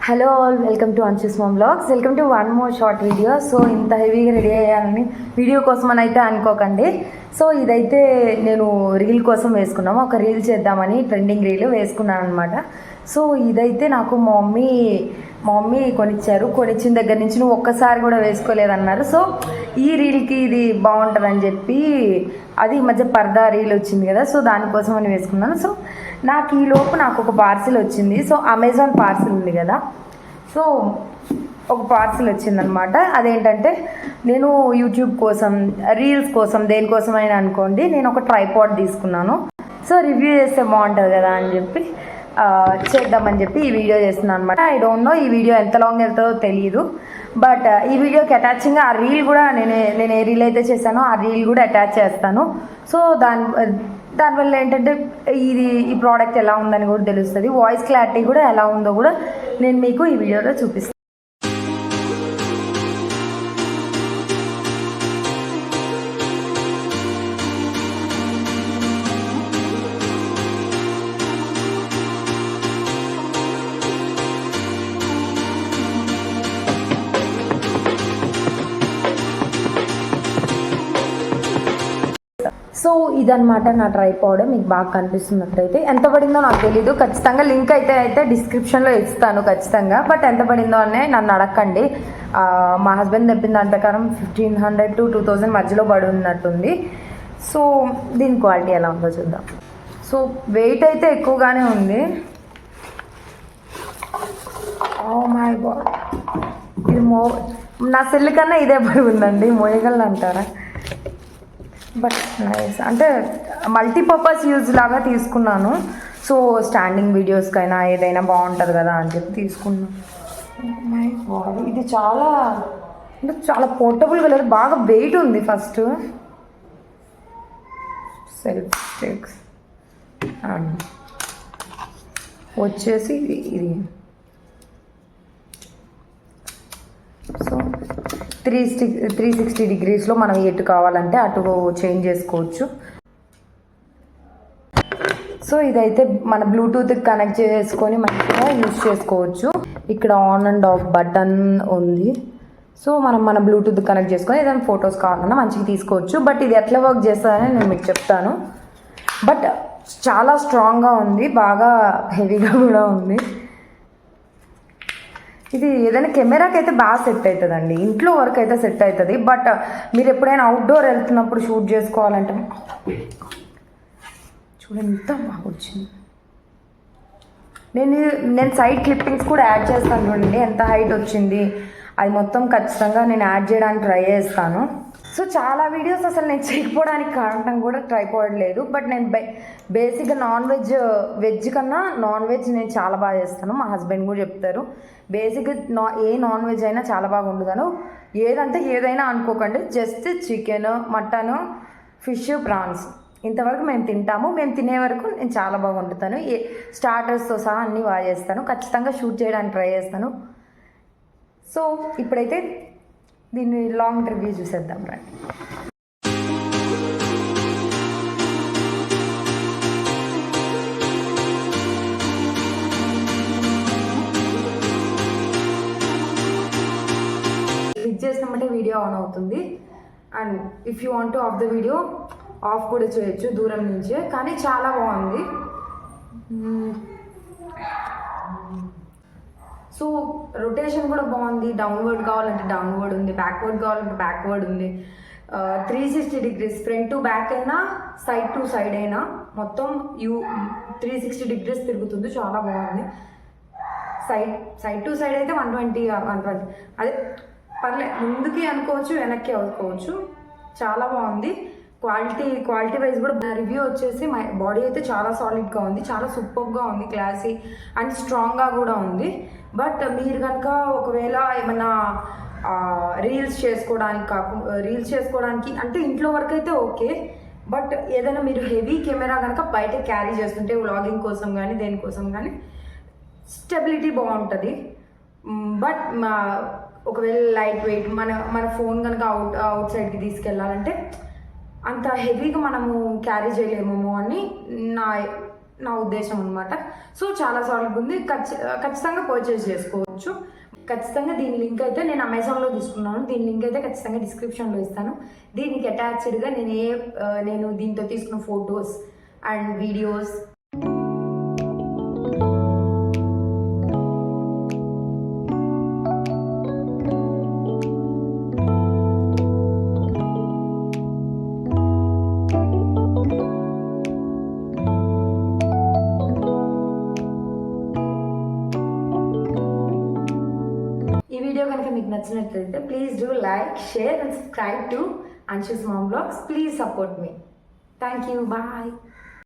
Hello all, welcome to Anshu's mom vlogs. Welcome to one more short video. So ఇంత హెవీగా ready అయ్యాలని video కోసం అని అయితే అనుకోకండి. సో ఇదైతే నేను రీల్ కోసం వేసుకున్నాము, ఒక రీల్ చేద్దామని ట్రెండింగ్ రీల్ వేసుకున్నాను అనమాట. సో ఇదైతే నాకు మా మమ్మీ కొనిచ్చిన దగ్గర నుంచి నువ్వు ఒక్కసారి కూడా వేసుకోలేదన్నారు. సో ఈ రీల్కి ఇది బాగుంటుందని చెప్పి, అది ఈ మధ్య పర్దా రీల్ వచ్చింది కదా, సో దానికోసం అని వేసుకున్నాను. సో నాకు ఈలోపు నాకు ఒక పార్సిల్ వచ్చింది. సో అమెజాన్ పార్సిల్ ఉంది కదా, సో ఒక పార్సిల్ వచ్చిందనమాట. అదేంటంటే నేను యూట్యూబ్ కోసం, రీల్స్ కోసం, దేనికోసం అయినా అనుకోండి, నేను ఒక ట్రైపాడ్ తీసుకున్నాను. సో రివ్యూ చేస్తే బాగుంటుంది కదా అని చెప్పి చేద్దామని చెప్పి ఈ వీడియో చేస్తున్నాను అనమాట. ఐ డోంట్ నో ఈ వీడియో ఎంత లాంగ్ వెళ్తుందో తెలియదు, బట్ ఈ వీడియోకి అటాచింగ్గా ఆ రీల్ కూడా నేను ఏ రీల్ అయితే చేశానో ఆ రీల్ కూడా అటాచ్ చేస్తాను. సో దానివల్ల ఏంటంటే ఈ ప్రోడక్ట్ ఎలా ఉందని కూడా తెలుస్తుంది, వాయిస్ క్లారిటీ కూడా ఎలా ఉందో కూడా నేను మీకు ఈ వీడియోలో చూపిస్తాను. సో ఇదనమాట నా ట్రైపాడ్. మీకు బాగా కనిపిస్తున్నట్లయితే ఎంత పడిందో నాకు తెలీదు, ఖచ్చితంగా లింక్ అయితే డిస్క్రిప్షన్లో ఇస్తాను ఖచ్చితంగా. బట్ ఎంత పడిందో అనే నన్ను అడగండి. మా హస్బెండ్ చెప్పింది దాని ప్రకారం 1500 to 2000 మధ్యలో పడి ఉన్నట్టుంది. సో దీని క్వాలిటీ ఎలా ఉందో చూద్దాం. సో వెయిట్ అయితే ఎక్కువగానే ఉంది. ఓ మై గాడ్, ఇది నా సెల్ కన్నా ఇదే బరువు ఉందండి. మోయగలను అంటారా? బట్ నైస్, అంటే మల్టీపర్పస్ యూజ్ లాగా తీసుకున్నాను. సో స్టాండింగ్ వీడియోస్కైనా ఏదైనా బాగుంటుంది కదా అని చెప్పి తీసుకున్నాను. మై గాడ్, ఇది చాలా పోర్టబుల్గా లేదు, బాగా వెయిట్ ఉంది. ఫస్ట్ సెల్ఫ్ స్టిక్స్ అండ్ వచ్చేసి ఇది. సో 360 degreesలో మనం ఎటు కావాలంటే అటు చేంజ్ చేసుకోవచ్చు. సో ఇదైతే మన బ్లూటూత్కి కనెక్ట్ చేసుకొని మంచిగా యూజ్ చేసుకోవచ్చు. ఇక్కడ ఆన్ అండ్ ఆఫ్ బటన్ ఉంది. సో మన బ్లూటూత్ కనెక్ట్ చేసుకొని ఏదైనా ఫొటోస్ కావాలన్నా మంచిగా తీసుకోవచ్చు. బట్ ఇది ఎట్లా వర్క్ చేస్తుందని నేను మీకు చెప్తాను. బట్ చాలా స్ట్రాంగ్గా ఉంది, బాగా హెవీగా కూడా ఉంది. ఇది ఏదైనా కెమెరాకి అయితే బాగా సెట్ అవుతుందండి, ఇంట్లో వరకు అయితే సెట్ అవుతుంది. బట్ మీరు ఎప్పుడైనా అవుట్డోర్ వెళ్తున్నప్పుడు షూట్ చేసుకోవాలంటే చూడండి ఎంత బాగా వచ్చింది. నేను సైడ్ క్లిప్పింగ్స్ కూడా యాడ్ చేస్తాను. చూడండి ఎంత హైట్ వచ్చింది, అది మొత్తం ఖచ్చితంగా నేను యాడ్ చేయడానికి ట్రై చేస్తాను. సో చాలా వీడియోస్ అసలు నేను చేయకపోవడానికి కారణం కూడా ట్రైపాడ్ లేదు. బట్ నేను బేసిక్గా వెజ్ కన్నా నాన్ వెజ్ నేను చాలా బాగా చేస్తాను. మా హస్బెండ్ కూడా చెప్తారు, బేసిక్గా నాన్ వెజ్ అయినా చాలా బాగా వండుతాను. ఏదైనా అనుకోకండి, just chicken, mutton, fish, prawns ఇంతవరకు మేము తింటాము. మేము తినే వరకు నేను చాలా బాగా వండుతాను. స్టార్టర్స్తో సహా అన్నీ బాగా చేస్తాను. ఖచ్చితంగా షూట్ చేయడానికి ట్రై చేస్తాను. సో ఇప్పుడైతే దీన్ని లాంగ్ రివ్యూ చూసేద్దాం రండి. క్లిక్ చేసినామంటే వీడియో ఆన్ అవుతుంది. And if you want to of the video of కూడా చేయొచ్చు దూరం నుంచే. కానీ చాలా బాగుంది. సో రొటేషన్ కూడా బాగుంది. డౌన్వర్డ్ కావాలంటే డౌన్వర్డ్ ఉంది, బ్యాక్వర్డ్ కావాలంటే బ్యాక్వర్డ్ ఉంది. 360 degrees ఫ్రంట్ టు బ్యాక్ అయినా సైడ్ టు సైడ్ అయినా మొత్తం 360 degrees తిరుగుతుంది. చాలా బాగుంది. సైడ్ టు సైడ్ అయితే 120 అదే పర్లేదు, ముందుకి అనుకోవచ్చు, వెనక్కి అనుకోవచ్చు. చాలా బాగుంది. క్వాలిటీ వైజ్ కూడా రివ్యూ వచ్చేసి బాడీ అయితే చాలా సాలిడ్గా ఉంది, చాలా సూపర్గా ఉంది, క్లాసీ అండ్ స్ట్రాంగ్గా కూడా ఉంది. బట్ మీరు కనుక ఒకవేళ ఏమన్నా రీల్స్ చేసుకోవడానికి అంటే ఇంట్లో వరకు అయితే ఓకే. బట్ ఏదైనా మీరు హెవీ కెమెరా కనుక బయట క్యారీ చేస్తుంటే వ్లాగింగ్ కోసం కానీ దేనికోసం కానీ స్టెబిలిటీ బాగుంటుంది. బట్ ఒకవేళ లైట్ వెయిట్ మన ఫోన్ కనుక అవుట్ సైడ్కి తీసుకెళ్ళాలంటే అంత హెవీగా మనము క్యారీ చేయలేమేమో అని నా ఉద్దేశం అనమాట. సో చాలా సార్లు ఉంది, ఖచ్చితంగా పర్చేస్ చేసుకోవచ్చు. ఖచ్చితంగా దీని లింక్ అయితే నేను అమెజాన్లో తీసుకున్నాను. దీని లింక్ అయితే ఖచ్చితంగా డిస్క్రిప్షన్లో ఇస్తాను. దీనికి అటాచ్డ్గా నేను దీంతో తీసుకున్న ఫొటోస్ అండ్ వీడియోస్ కనుక మీకు నచ్చినట్లయితే please do like, share and subscribe to Anshu's Mom Vlogs. Please support me. Thank you. Bye.